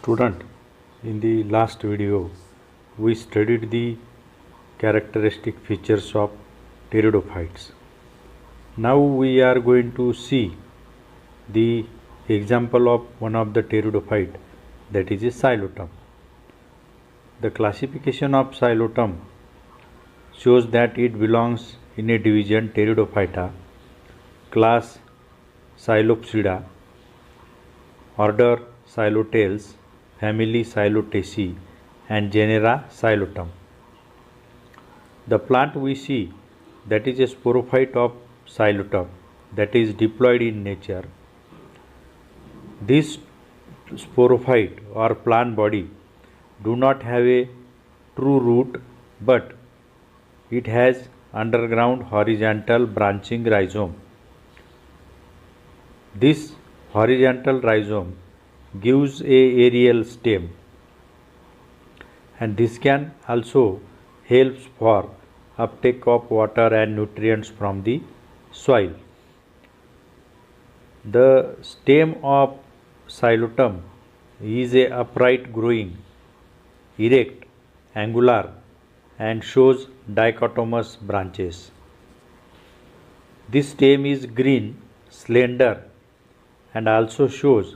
Student, in the last video, we studied the characteristic features of pteridophytes. Now we are going to see the example of one of the pteridophyte, that is a Psilotum. The classification of Psilotum shows that it belongs in a division Pteridophyta, class Psilopsida, order Psilotales, family Psilotaceae, and genera Psilotum. The plant we see, that is a sporophyte of Psilotum, that is diploid in nature. This sporophyte or plant body do not have a true root, but it has underground horizontal branching rhizome. This horizontal rhizome gives a aerial stem, and this can also help for uptake of water and nutrients from the soil. The stem of Psilotum is a upright growing, erect, angular, and shows dichotomous branches. This stem is green, slender, and also shows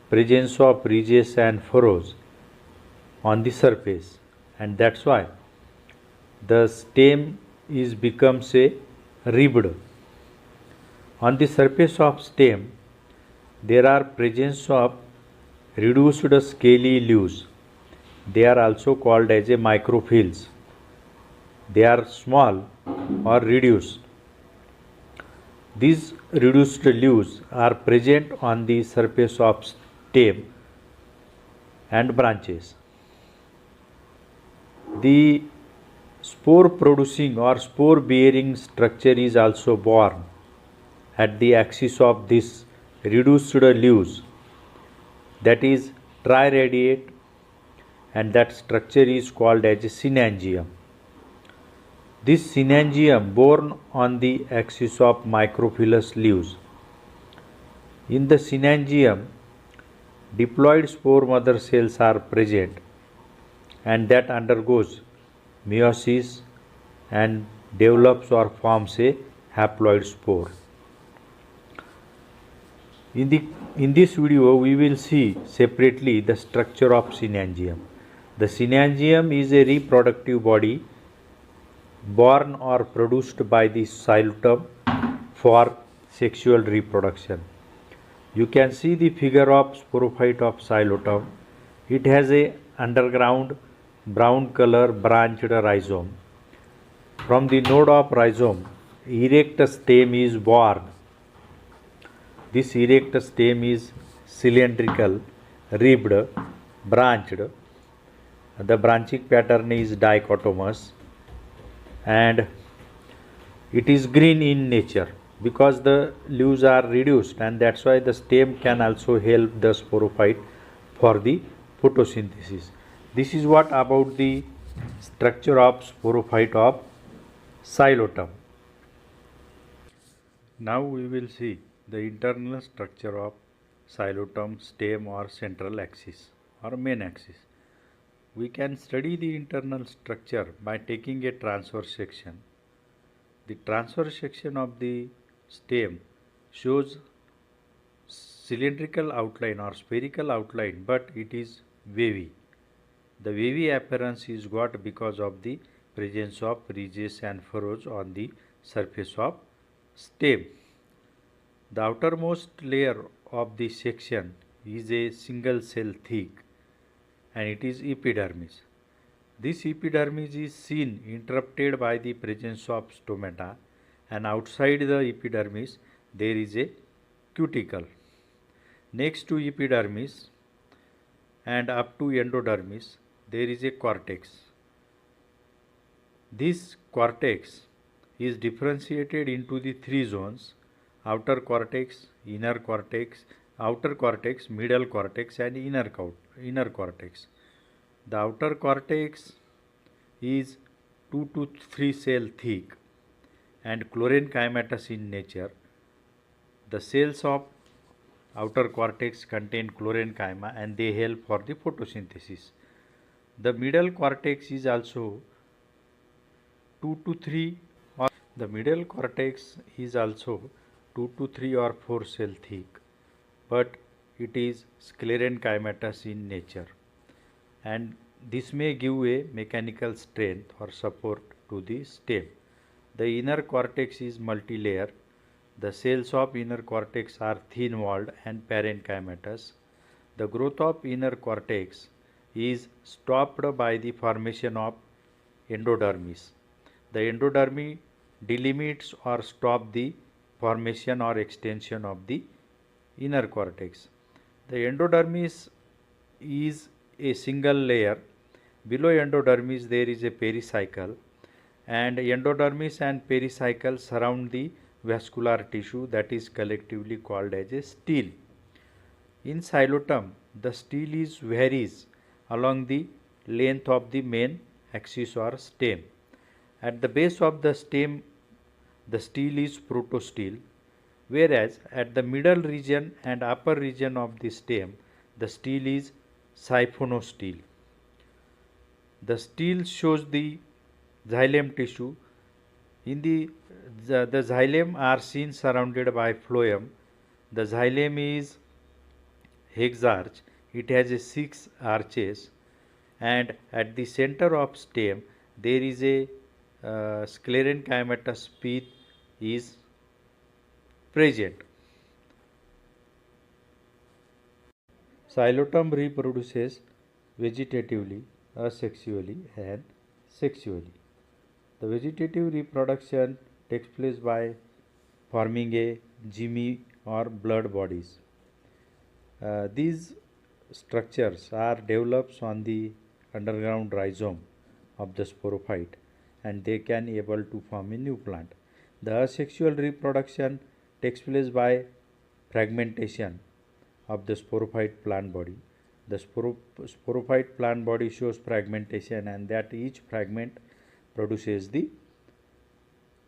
presence of ridges and furrows on the surface, and that's why the stem becomes a ribbed. On the surface of stem there are presence of reduced scaly leaves. They are also called as a microphyls. They are small or reduced. These reduced leaves are present on the surface of stem and branches. The spore producing or spore bearing structure is also born at the axis of this reduced leaves, that is triradiate, and that structure is called as a synangium. This synangium borne on the axis of microphyllous leaves. In the synangium, diploid spore mother cells are present, and that undergoes meiosis and develops or forms a haploid spore. In this video, we will see separately the structure of synangium. The synangium is a reproductive body born or produced by the Psilotum for sexual reproduction. You can see the figure of sporophyte of Psilotum. It has a underground brown color branched rhizome. From the node of rhizome, erect stem is born. This erect stem is cylindrical, ribbed, branched. The branching pattern is dichotomous, and it is green in nature because the leaves are reduced, and that's why the stem can also help the sporophyte for the photosynthesis. This is what about the structure of sporophyte of Psilotum. Now we will see the internal structure of Psilotum stem or central axis or main axis. We can study the internal structure by taking a transverse section. The transverse section of the stem shows cylindrical outline or spherical outline, but it is wavy. The wavy appearance is got because of the presence of ridges and furrows on the surface of stem. The outermost layer of the section is a single cell thick, and it is epidermis. This epidermis is seen interrupted by the presence of stomata, and outside the epidermis there is a cuticle. Next to epidermis and up to endodermis there is a cortex. This cortex is differentiated into the three zones: outer cortex, outer cortex, middle cortex, and inner cortex. The outer cortex is 2 to 3 cell thick and chlorine chimatous in nature. The cells of outer cortex contain chlorenchyma and they help for the photosynthesis. The middle cortex is also 2 to 3 or the middle cortex is also 2 to 3 or 4 cell thick, but it is sclerenchymatous in nature, and this may give a mechanical strength or support to the stem. The inner cortex is multilayer. The cells of inner cortex are thin walled and parenchymatous. The growth of inner cortex is stopped by the formation of endodermis. The endodermis delimits or stop the formation or extension of the inner cortex. The endodermis is a single layer. Below endodermis there is a pericycle, and endodermis and pericycle surround the vascular tissue that is collectively called as a stele. In Psilotum, the stele is varies along the length of the main axis or stem. At the base of the stem, the stele is protostele, whereas at the middle region and upper region of the stem, the stele is siphonostele. The stele shows the xylem tissue. In the xylem are seen surrounded by phloem. The xylem is hexarch. It has a 6 arches, and at the center of stem there is a sclerenchymatous pith is present. Psilotum reproduces vegetatively, asexually and sexually. The vegetative reproduction takes place by forming a gymi or blood bodies. These structures are developed on the underground rhizome of the sporophyte, and they can able to form a new plant. The asexual reproduction takes place by fragmentation of the sporophyte plant body. The sporophyte plant body shows fragmentation, and that each fragment produces the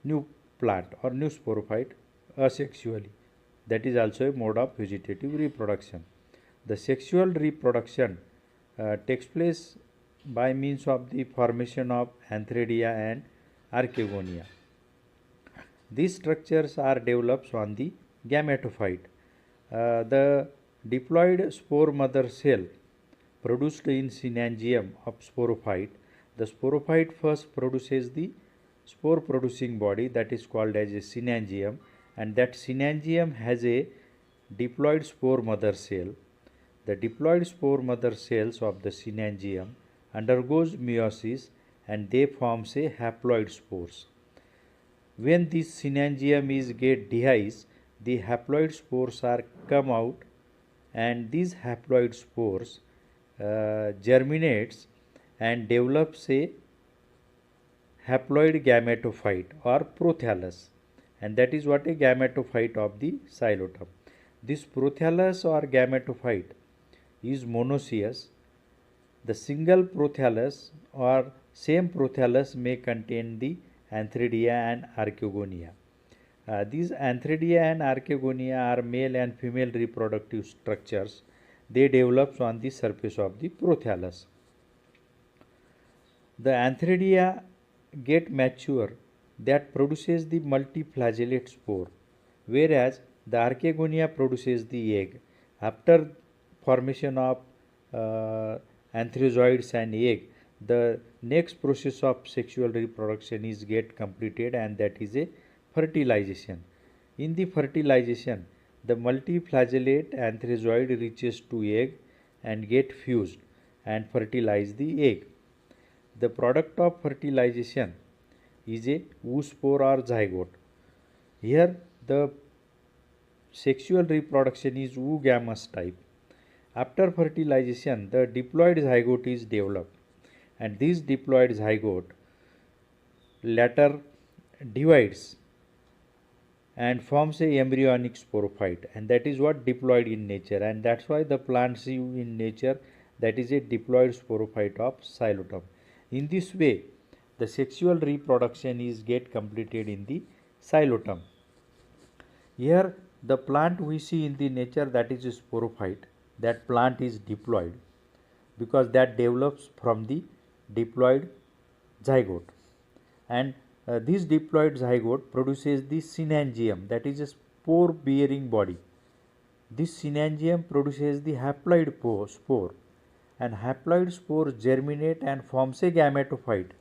new plant or new sporophyte asexually. That is also a mode of vegetative reproduction. The sexual reproduction takes place by means of the formation of antheridia and archegonia. These structures are developed on the gametophyte. The diploid spore mother cell produced in synangium of sporophyte. The sporophyte first produces the spore producing body that is called as a synangium, and that synangium has a diploid spore mother cell. The diploid spore mother cells of the synangium undergoes meiosis and they forms a haploid spores. When this synangium is get dehisced, the haploid spores are come out, and these haploid spores germinates and develops a haploid gametophyte or prothallus, and that is what a gametophyte of the Psilotum. This prothallus or gametophyte is monoecious. The single prothallus or same prothallus may contain the antheridia and archegonia. These antheridia and archegonia are male and female reproductive structures. They develop on the surface of the prothallus. The antheridia get mature that produces the multiflagellate spore, whereas the archegonia produces the egg. After formation of antherozoids and egg, the next process of sexual reproduction is get completed, and that is a fertilization. In the fertilization, the multiflagellate antherozoid reaches to egg and get fused and fertilize the egg. The product of fertilization is a oospore or zygote. Here the sexual reproduction is oogamous type. After fertilization, the diploid zygote is developed, and this diploid zygote later divides and forms a embryonic sporophyte, and that is what diploid in nature, and that's why the plants see in nature that is a diploid sporophyte of Psilotum. In this way, the sexual reproduction is get completed in the Psilotum. Here The plant we see in the nature, that is a sporophyte, that plant is diploid because that develops from the diploid zygote, and this diploid zygote produces the synangium, that is a spore bearing body. This synangium produces the haploid spore, and haploid spores germinate and forms a gametophyte,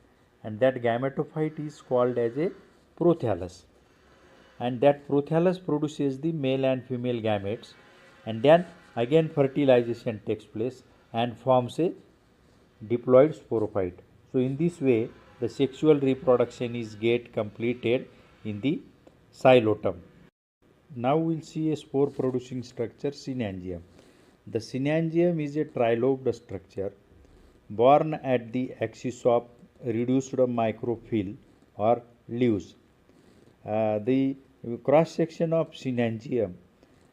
and that gametophyte is called as a prothallus, and that prothallus produces the male and female gametes, and then again fertilization takes place and forms a diploid sporophyte. So in this way the sexual reproduction is get completed in the Psilotum. Now we'll see a spore producing structure, synangium. The synangium is a trilobed structure born at the axis of reduced microphyll or leaves. The cross section of synangium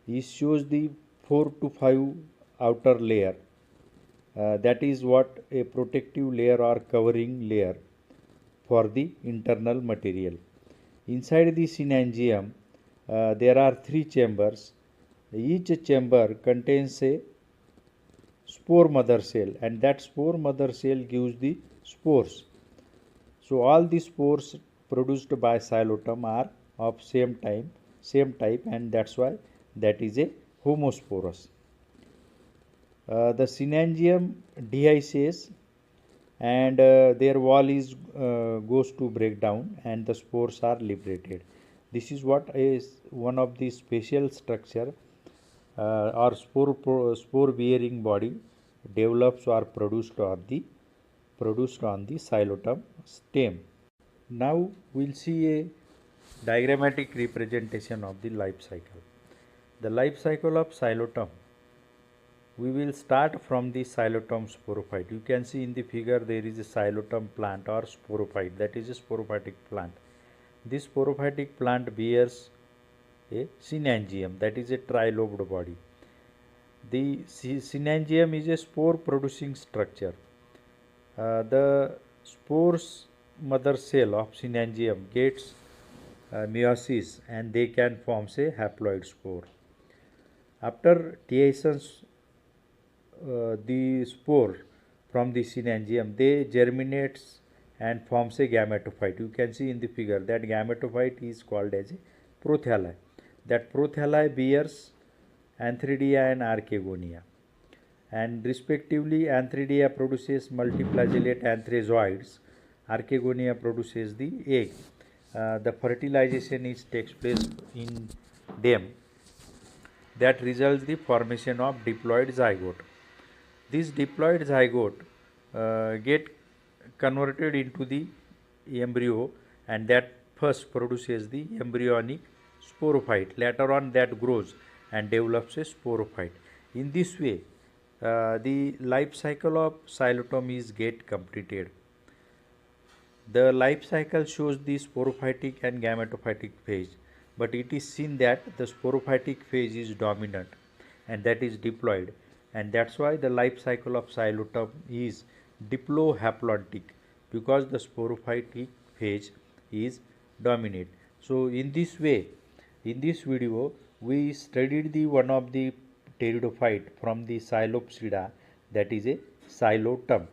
is shows the 4 to 5 outer layer, that is what a protective layer or covering layer for the internal material. Inside the synangium there are 3 chambers. Each chamber contains a spore mother cell, and that spore mother cell gives the spores. So all the spores produced by Psilotum are of same type, and that's why that is a homosporous. The synangium dehisces, and their wall is goes to break down, and the spores are liberated. This is what is one of the special structure or spore bearing body develops or produced on the Psilotum stem. Now we'll see a diagrammatic representation of the life cycle. The life cycle of Psilotum. We will start from the Psilotum sporophyte. You can see in the figure there is a Psilotum plant or sporophyte, that is a sporophytic plant. This sporophytic plant bears a synangium, that is a trilobed body. The synangium is a spore producing structure. The spores mother cell of synangium gets meiosis, and they can form a haploid spore. After dehiscence, the spore from the synangium, they germinates and forms a gametophyte. You can see in the figure that gametophyte is called as a prothalli. That prothalli bears antheridia and archegonia, and respectively antheridia produces multiflagellate antherozoids, archegonia produces the egg. The fertilization is takes place in them, that results the formation of diploid zygote. This diploid zygote get converted into the embryo, and that first produces the embryonic sporophyte. Later on that grows and develops a sporophyte. In this way the life cycle of Psilotum is get completed. The life cycle shows the sporophytic and gametophytic phase, but it is seen that the sporophytic phase is dominant, and that is diploid, and that's why the life cycle of Psilotum is diplohaplontic, because the sporophytic phase is dominant. So in this way, in this video we studied the one of the pteridophyte from the Psilopsida, that is a Psilotum.